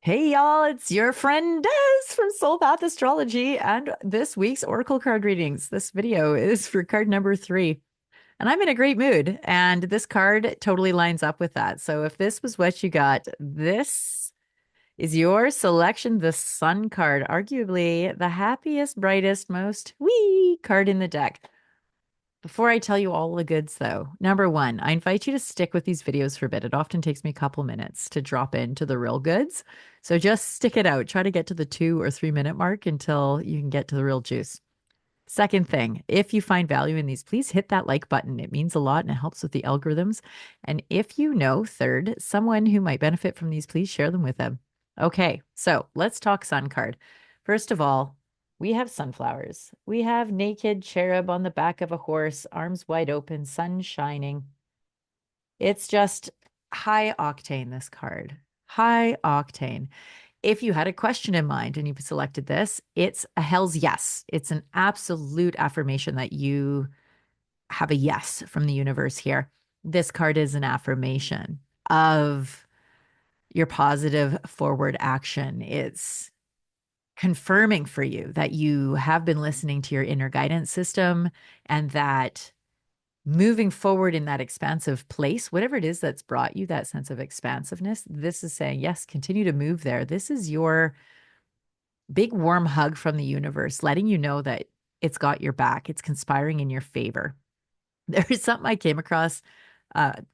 Hey y'all, it's your friend Des from Soul Path Astrology and this week's Oracle card readings. This video is for card number 3. And I'm in a great mood, and this card totally lines up with that. So if this was what you got, this is your selection, the Sun card, arguably the happiest, brightest, most wee card in the deck. Before I tell you all the goods, though, number one, I invite you to stick with these videos for a bit. It often takes me a couple minutes to drop into the real goods. So just stick it out. Try to get to the 2 or 3 minute mark until you can get to the real juice. Second thing, if you find value in these, please hit that like button. It means a lot and it helps with the algorithms. And if you know, third, someone who might benefit from these, please share them with them. Okay, so let's talk sun card. First of all, we have sunflowers. We have naked cherub on the back of a horse, arms wide open, sun shining. It's just high octane, this card. High octane. If you had a question in mind and you selected this, it's a hell's yes. It's an absolute affirmation that you have a yes from the universe here. This card is an affirmation of your positive forward action. It's confirming for you that you have been listening to your inner guidance system and that moving forward in that expansive place, whatever it is that's brought you that sense of expansiveness, this is saying, yes, continue to move there. This is your big warm hug from the universe, letting you know that it's got your back. It's conspiring in your favor. There is something I came across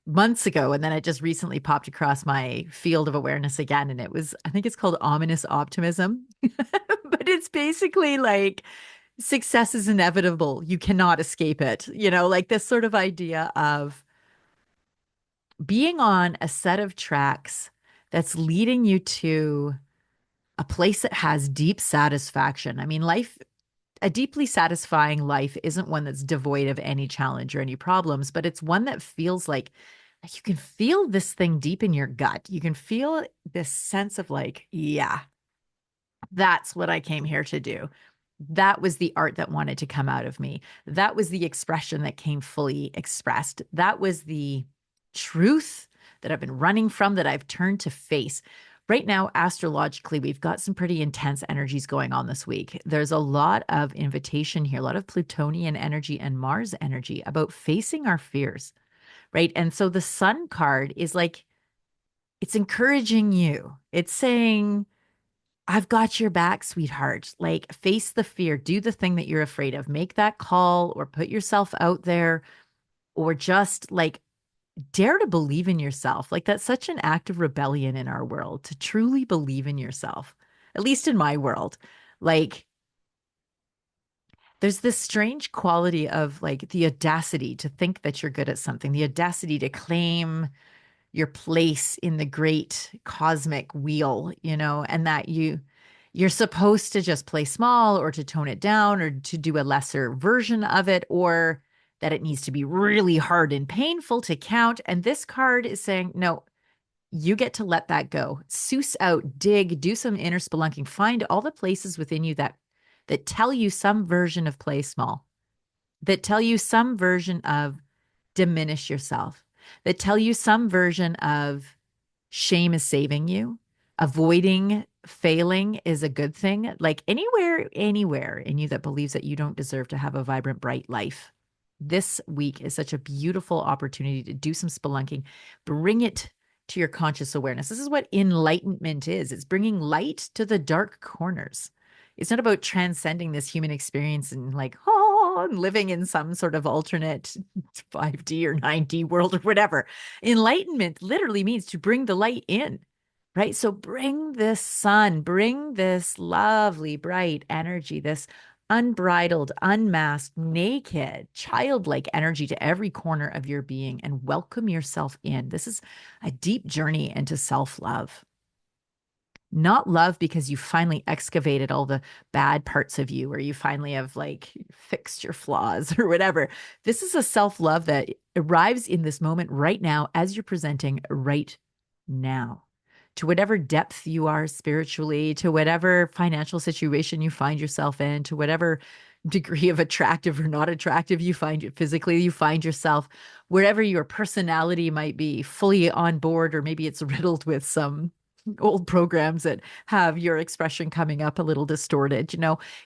months ago, and then it just recently popped across my field of awareness again. And it was, I think it's called ominous optimism, but it's basically like success is inevitable. You cannot escape it. Like this sort of idea of being on a set of tracks that's leading you to a place that has deep satisfaction. I mean, a deeply satisfying life isn't one that's devoid of any challenge or any problems, but it's one that feels like you can feel this thing deep in your gut. You can feel this sense of like, yeah, that's what I came here to do. That was the art that wanted to come out of me. That was the expression that came fully expressed. That was the truth that I've been running from, that I've turned to face. Right now, astrologically, we've got some pretty intense energies going on this week. There's a lot of invitation here, a lot of Plutonian energy and Mars energy about facing our fears, right? And so the Sun card is like, it's encouraging you. It's saying, I've got your back, sweetheart. Like, face the fear, do the thing that you're afraid of, make that call or put yourself out there, or just like dare to believe in yourself. Like, that's such an act of rebellion in our world to truly believe in yourself, at least in my world. Like, there's this strange quality of like the audacity to think that you're good at something, the audacity to claim your place in the great cosmic wheel, and that you're supposed to just play small or to tone it down or to do a lesser version of it, or that it needs to be really hard and painful to count. And this card is saying, no, you get to let that go. Seuss out, dig, do some inner spelunking, find all the places within you that tell you some version of play small, that tell you some version of diminish yourself, that tell you some version of shame is saving you, avoiding failing is a good thing. Like anywhere in you that believes that you don't deserve to have a vibrant, bright life. This week is such a beautiful opportunity to do some spelunking, bring it to your conscious awareness. This is what enlightenment is. It's bringing light to the dark corners. It's not about transcending this human experience and like, and living in some sort of alternate 5D or 9D world or whatever. Enlightenment literally means to bring the light in, right? So bring this sun, bring this lovely, bright energy, this unbridled, unmasked, naked, childlike energy to every corner of your being and welcome yourself in. This is a deep journey into self-love. Not love because you finally excavated all the bad parts of you, or you finally have like fixed your flaws or whatever. This is a self-love that arrives in this moment right now as you're presenting right now. To whatever depth you are spiritually, to whatever financial situation you find yourself in, to whatever degree of attractive or not attractive you find physically, you find yourself, wherever your personality might be fully on board, or maybe it's riddled with some old programs that have your expression coming up a little distorted.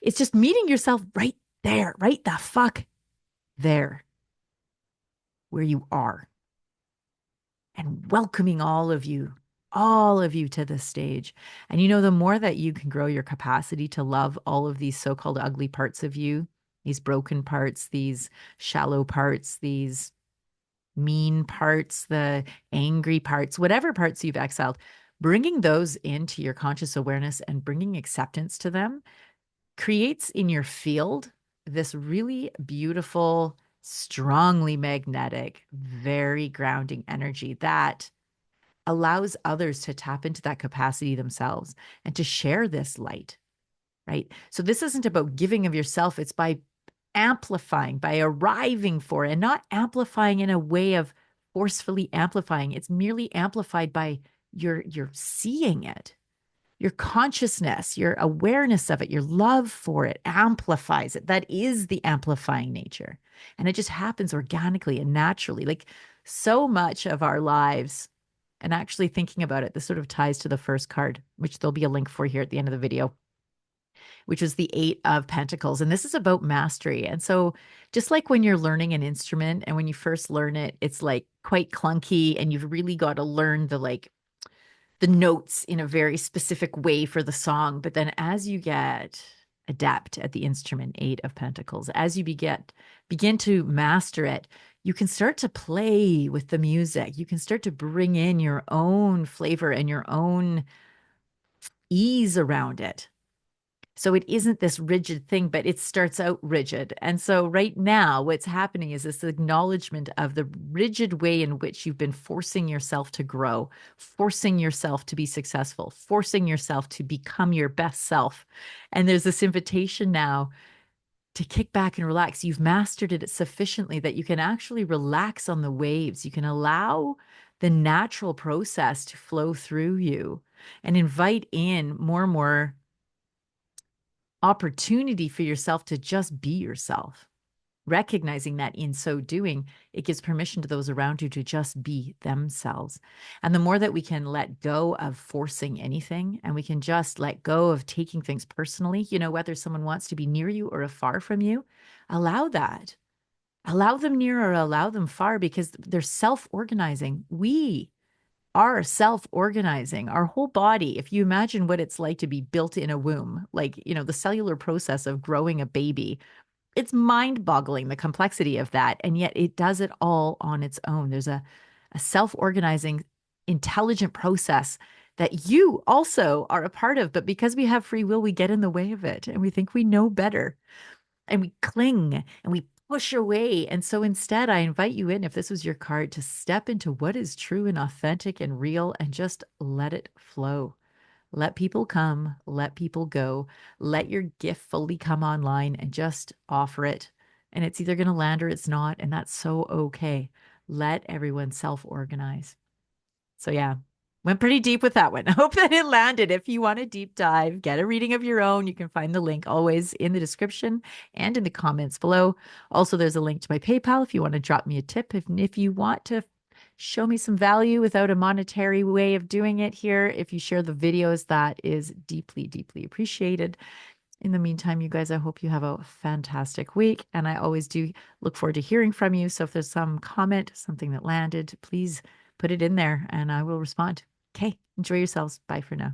It's just meeting yourself right there, right the fuck there where you are, and welcoming all of you to this stage. And the more that you can grow your capacity to love all of these so-called ugly parts of you, these broken parts, these shallow parts, these mean parts, the angry parts, whatever parts you've exiled, bringing those into your conscious awareness and bringing acceptance to them creates in your field this really beautiful, strongly magnetic, very grounding energy that allows others to tap into that capacity themselves and to share this light, right? So this isn't about giving of yourself, it's by amplifying, by arriving for it, and not amplifying in a way of forcefully amplifying. It's merely amplified by your seeing it. Your consciousness, your awareness of it, your love for it amplifies it. That is the amplifying nature. And it just happens organically and naturally. Like so much of our lives, and actually thinking about it, this sort of ties to the first card, which there'll be a link for here at the end of the video, which is the Eight of Pentacles. And this is about mastery. And so just like when you're learning an instrument and when you first learn it, it's like quite clunky and you've really got to learn the notes in a very specific way for the song. But then as you get adept at the instrument, Eight of Pentacles, as you begin to master it, you can start to play with the music. You can start to bring in your own flavor and your own ease around it. So it isn't this rigid thing, but it starts out rigid. And so right now, what's happening is this acknowledgement of the rigid way in which you've been forcing yourself to grow, forcing yourself to be successful, forcing yourself to become your best self. And there's this invitation now to kick back and relax. You've mastered it sufficiently that you can actually relax on the waves. You can allow the natural process to flow through you and invite in more and more opportunity for yourself to just be yourself, recognizing that in so doing, it gives permission to those around you to just be themselves. And the more that we can let go of forcing anything and we can just let go of taking things personally, whether someone wants to be near you or far from you, allow that. Allow them near or allow them far because they're self-organizing. We are self-organizing. Our whole body, if you imagine what it's like to be built in a womb, like, the cellular process of growing a baby, it's mind-boggling, the complexity of that. And yet it does it all on its own. There's a self-organizing, intelligent process that you also are a part of. But because we have free will, we get in the way of it and we think we know better and we cling and we push away. And so instead, I invite you in, if this was your card, to step into what is true and authentic and real and just let it flow. Let people come, let people go, let your gift fully come online and just offer it. And it's either going to land or it's not. And that's so okay. Let everyone self-organize. So yeah, went pretty deep with that one. I hope that it landed. If you want a deep dive, get a reading of your own, you can find the link always in the description and in the comments below. Also, there's a link to my PayPal if you want to drop me a tip. If you want to show me some value without a monetary way of doing it here, if you share the videos, that is deeply, deeply appreciated. In the meantime, you guys, I hope you have a fantastic week. And I always do look forward to hearing from you. So if there's some comment, something that landed, please put it in there and I will respond. Okay, enjoy yourselves. Bye for now.